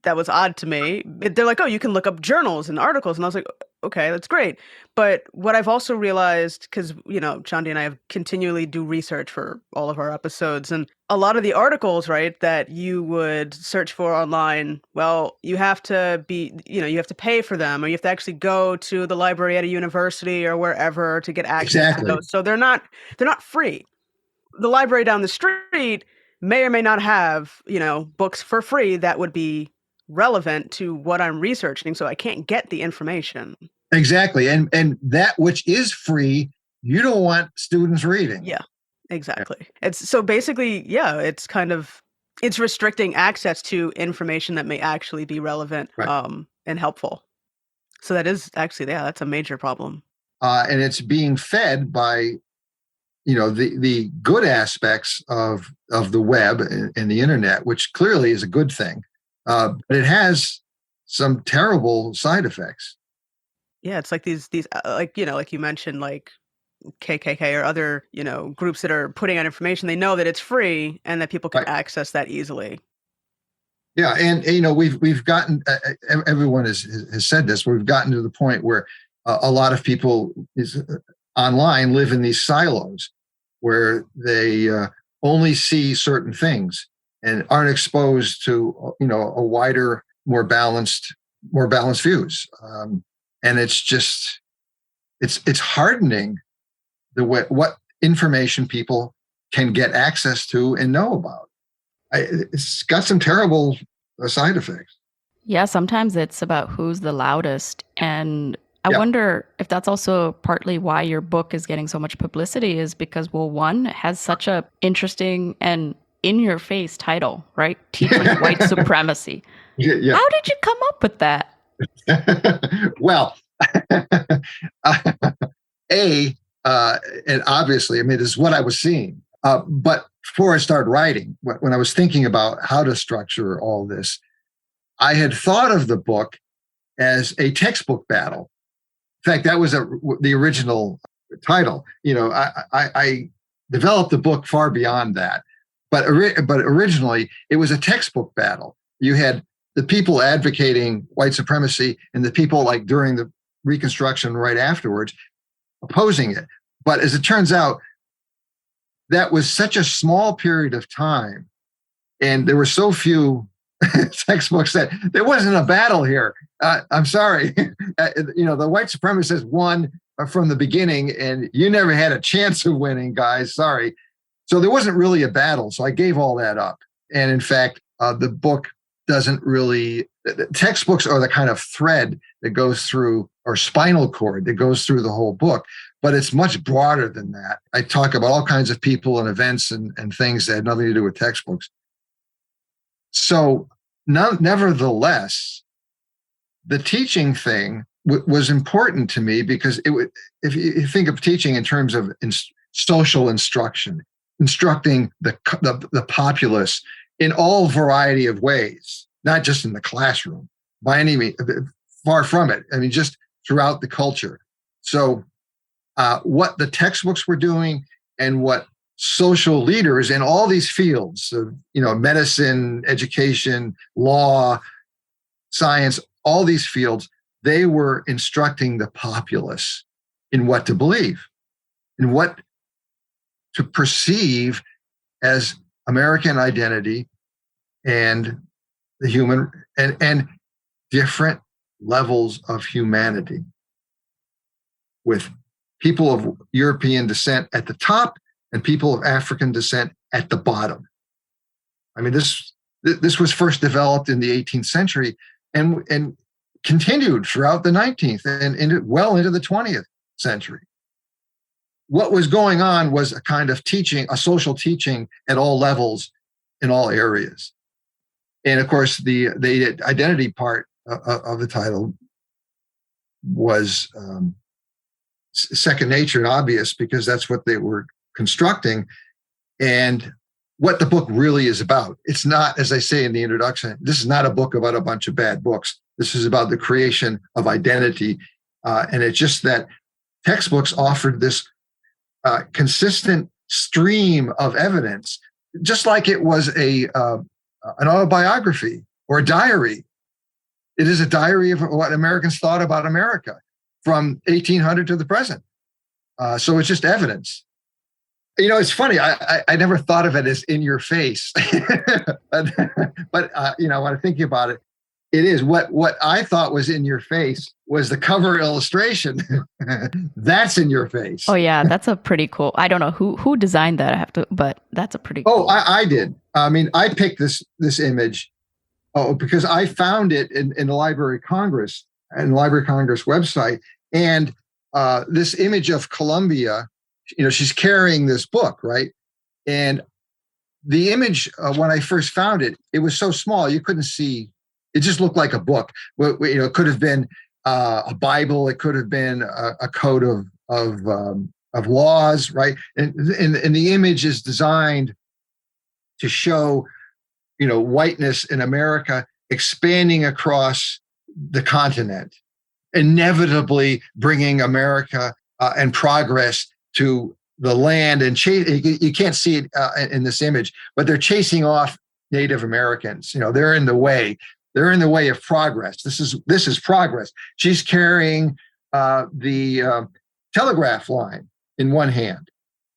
that was odd to me. They're like, oh, you can look up journals and articles. And I was like, okay, that's great. But what I've also realized, because, Chandi and I have continually do research for all of our episodes, and a lot of the articles, right, that you would search for online, well, you have to you have to pay for them, or you have to actually go to the library at a university or wherever to get access to those. So they're not free. The library down the street may or may not have, books for free that would be relevant to what I'm researching, so I can't get the information. Exactly. And that which is free, you don't want students reading. Yeah. Exactly. It's so basically, yeah, it's kind of it's restricting access to information that may actually be relevant and helpful. So that is actually, yeah, that's a major problem. And it's being fed by, the good aspects of the web and the internet, which clearly is a good thing. But it has some terrible side effects. Yeah, it's like these like like you mentioned, like KKK or other groups that are putting out information. They know that it's free and that people can access that easily. Yeah, and we've gotten everyone has said this. We've gotten to the point where a lot of people online live in these silos where they only see certain things and aren't exposed to a wider, more balanced views. And it's just it's hardening the way what information people can get access to and know about. It's got some terrible side effects. Yeah, sometimes it's about who's the loudest. And I wonder if that's also partly why your book is getting so much publicity, is because, well, one, it has such a interesting and in-your-face title, right? Teaching White Supremacy. Yeah. How did you come up with that? Well, and obviously, I mean, this is what I was seeing. But before I started writing, when I was thinking about how to structure all this, I had thought of the book as a textbook battle. In fact, that was the original title. I developed the book far beyond that. But originally, it was a textbook battle. You had the people advocating white supremacy and the people, like during the Reconstruction right afterwards, opposing it. But as it turns out, that was such a small period of time, and there were so few textbooks that there wasn't a battle here. I'm sorry. The white supremacists won from the beginning, and you never had a chance of winning, guys. Sorry. So there wasn't really a battle. So I gave all that up. And in fact, the book doesn't really, textbooks are the kind of thread that goes through, or spinal cord that goes through the whole book. But it's much broader than that. I talk about all kinds of people and events and things that had nothing to do with textbooks. So nevertheless, the teaching thing was important to me because if you think of teaching in terms of social instruction, instructing the populace in all variety of ways, not just in the classroom, by any means, far from it. I mean, just throughout the culture. So what the textbooks were doing and what social leaders in all these fields of, medicine, education, law, science, all these fields, they were instructing the populace in what to believe, in what to perceive as American identity and the human and different levels of humanity, with people of European descent at the top and people of African descent at the bottom. I mean, this was first developed in the 18th century and continued throughout the 19th and well into the 20th century. What was going on was a kind of teaching, a social teaching at all levels in all areas. And of course, the identity part of the title was second nature and obvious because that's what they were constructing and what the book really is about. It's not, as I say in the introduction, this is not a book about a bunch of bad books. This is about the creation of identity. And it's just that textbooks offered this consistent stream of evidence, just like it was an autobiography or a diary. It is a diary of what Americans thought about America from 1800 to the present. So it's just evidence. It's funny. I never thought of it as in your face, but when I'm thinking about it, it is what I thought was in your face was the cover illustration. That's in your face. Oh yeah, that's a pretty cool. I don't know who designed that. But that's a pretty. Oh, cool. I did. I mean, I picked this image. Oh, because I found it in the Library of Congress and Library of Congress website, and this image of Columbia. She's carrying this book, right? And the image, when I first found it, it was so small you couldn't see. It just looked like a book. It could have been a Bible. It could have been a code of laws, right? And the image is designed to show, whiteness in America expanding across the continent, inevitably bringing America and progress to the land. And you can't see it in this image, but they're chasing off Native Americans. They're in the way. They're in the way of progress. This is progress. She's carrying the telegraph line in one hand.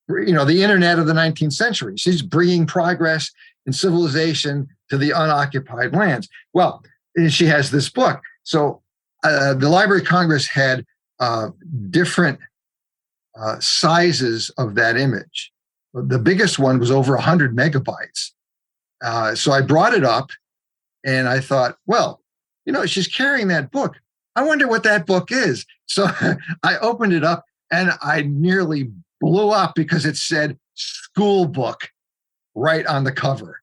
The internet of the 19th century. She's bringing progress and civilization to the unoccupied lands. Well, she has this book. So the Library of Congress had different sizes of that image. The biggest one was over 100 megabytes. So I brought it up and I thought, well, she's carrying that book. I wonder what that book is. So I opened it up and I nearly blew up because it said school book right on the cover.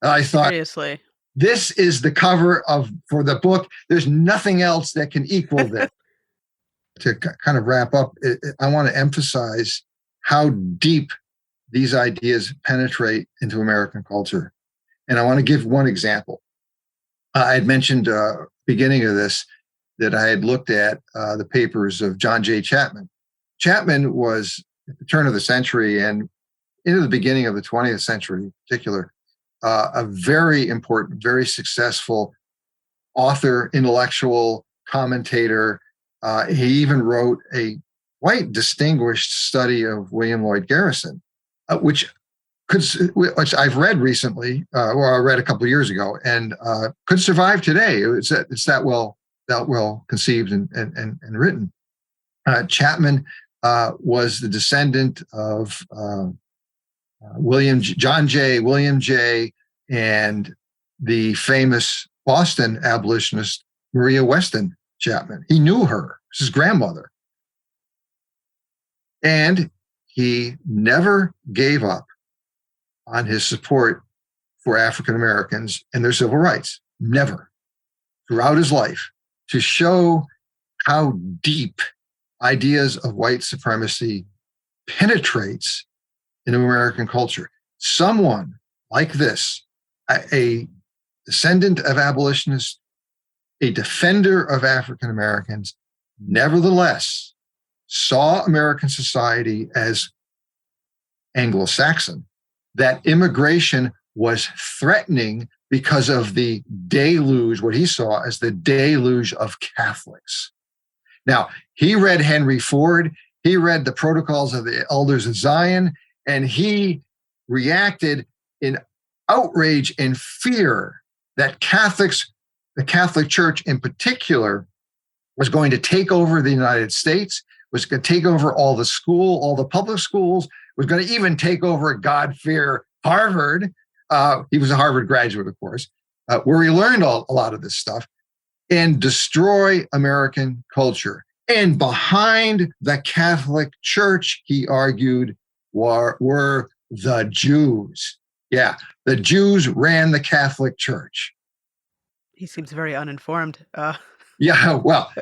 I thought, Seriously, this is the cover for the book. There's nothing else that can equal this. To kind of wrap up, I want to emphasize how deep these ideas penetrate into American culture. And I want to give one example. I had mentioned beginning of this that I had looked at the papers of John J. Chapman. Chapman was at the turn of the century and into the beginning of the 20th century in particular, a very important, very successful author, intellectual, commentator. He even wrote a quite distinguished study of William Lloyd Garrison, which I've read recently, or I read a couple of years ago, and could survive today. It's that well conceived and written. Chapman was the descendant of William J., and the famous Boston abolitionist Maria Weston Chapman. He knew her, his grandmother. And he never gave up on his support for African Americans and their civil rights. Never. Throughout his life, to show how deep ideas of white supremacy penetrates into American culture. Someone like this, a descendant of abolitionists, a defender of African Americans, nevertheless saw American society as Anglo-Saxon, that immigration was threatening because of the deluge, what he saw as the deluge of Catholics. Now, he read Henry Ford, he read the Protocols of the Elders of Zion, and he reacted in outrage and fear that the Catholic Church in particular, was going to take over the United States, was going to take over all the public schools, was going to even take over God-fear Harvard. He was a Harvard graduate, of course, where he learned a lot of this stuff, and destroy American culture. And behind the Catholic Church, he argued, were the Jews. Yeah, the Jews ran the Catholic Church. he seems very uninformed. Yeah, well,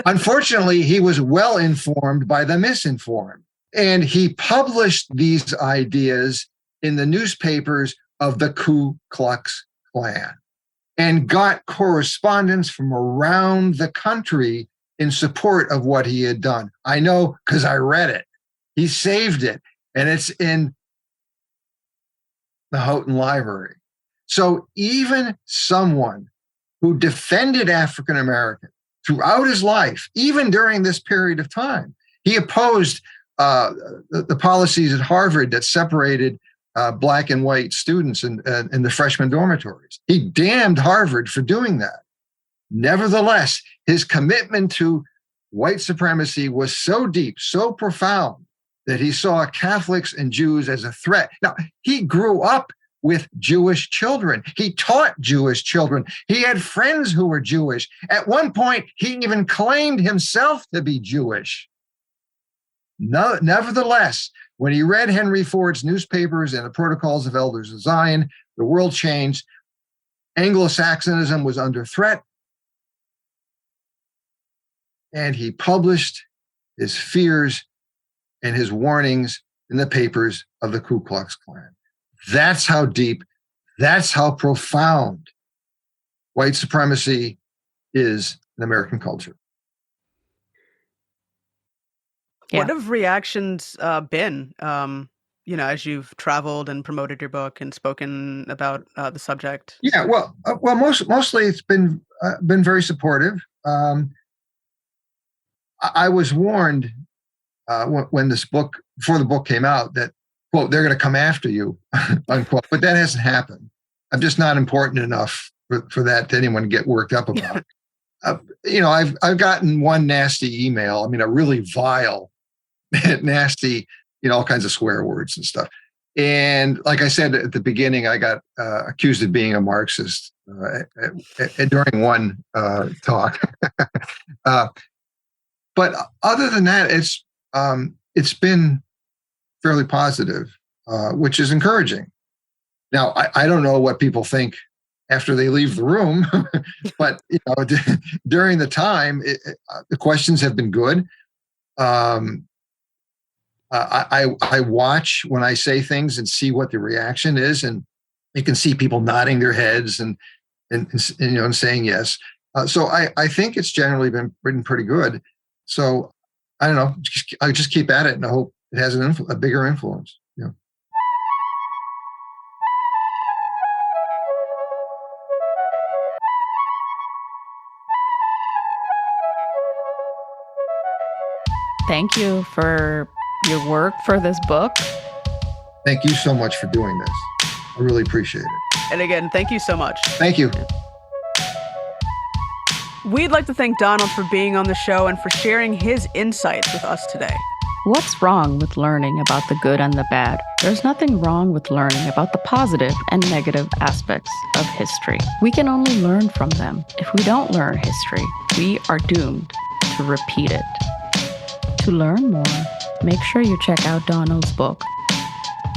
unfortunately, he was well informed by the misinformed. And he published these ideas in the newspapers of the Ku Klux Klan and got correspondence from around the country in support of what he had done. I know because I read it. He saved it, and it's in the Houghton Library. So even someone who defended African Americans throughout his life, even during this period of time, he opposed the policies at Harvard that separated Black and white students in the freshman dormitories. He damned Harvard for doing that. Nevertheless, his commitment to white supremacy was so deep, so profound, that he saw Catholics and Jews as a threat. Now, he grew up with Jewish children. He taught Jewish children. He had friends who were Jewish. At one point, he even claimed himself to be Jewish. No, nevertheless, When he read Henry Ford's newspapers and the Protocols of Elders of Zion, the world changed. Anglo-Saxonism was under threat. And he published his fears and his warnings in the papers of the Ku Klux Klan. That's how deep, that's how profound white supremacy is in American culture. Yeah. What have reactions been, as you've traveled and promoted your book and spoken about the subject? Yeah, mostly it's been very supportive. I was warned when before the book came out that, quote, they're going to come after you, unquote. But that hasn't happened. I'm just not important enough for that to anyone get worked up about. I've gotten one nasty email. I mean, a really vile, nasty, all kinds of swear words and stuff. And like I said at the beginning, I got accused of being a Marxist during one talk. But other than that, it's been fairly positive, which is encouraging. Now, I don't know what people think after they leave the room, but during the time, the questions have been good. I watch when I say things and see what the reaction is, and you can see people nodding their heads and saying yes. So I think it's generally been pretty good. So I don't know. I just keep at it, and I hope it has a bigger influence. Yeah. Thank you for your work for this book. Thank you so much for doing this. I really appreciate it. And again, thank you so much. Thank you. We'd like to thank Donald for being on the show and for sharing his insights with us today. What's wrong with learning about the good and the bad? There's nothing wrong with learning about the positive and negative aspects of history. We can only learn from them. If we don't learn history, we are doomed to repeat it. To learn more, make sure you check out Donald's book,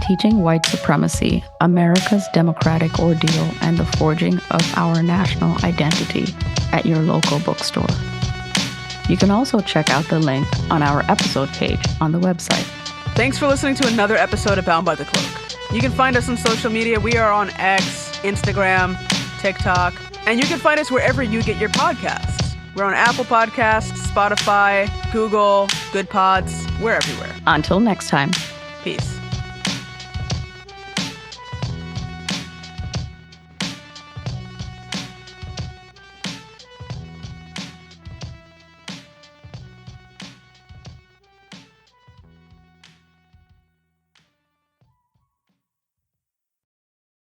Teaching White Supremacy, America's Democratic Ordeal and the Forging of Our National Identity, at your local bookstore. You can also check out the link on our episode page on the website. Thanks for listening to another episode of Bound by the Cloak. You can find us on social media. We are on X, Instagram, TikTok, and you can find us wherever you get your podcasts. We're on Apple Podcasts, Spotify, Google, Good Pods. We're everywhere. Until next time. Peace.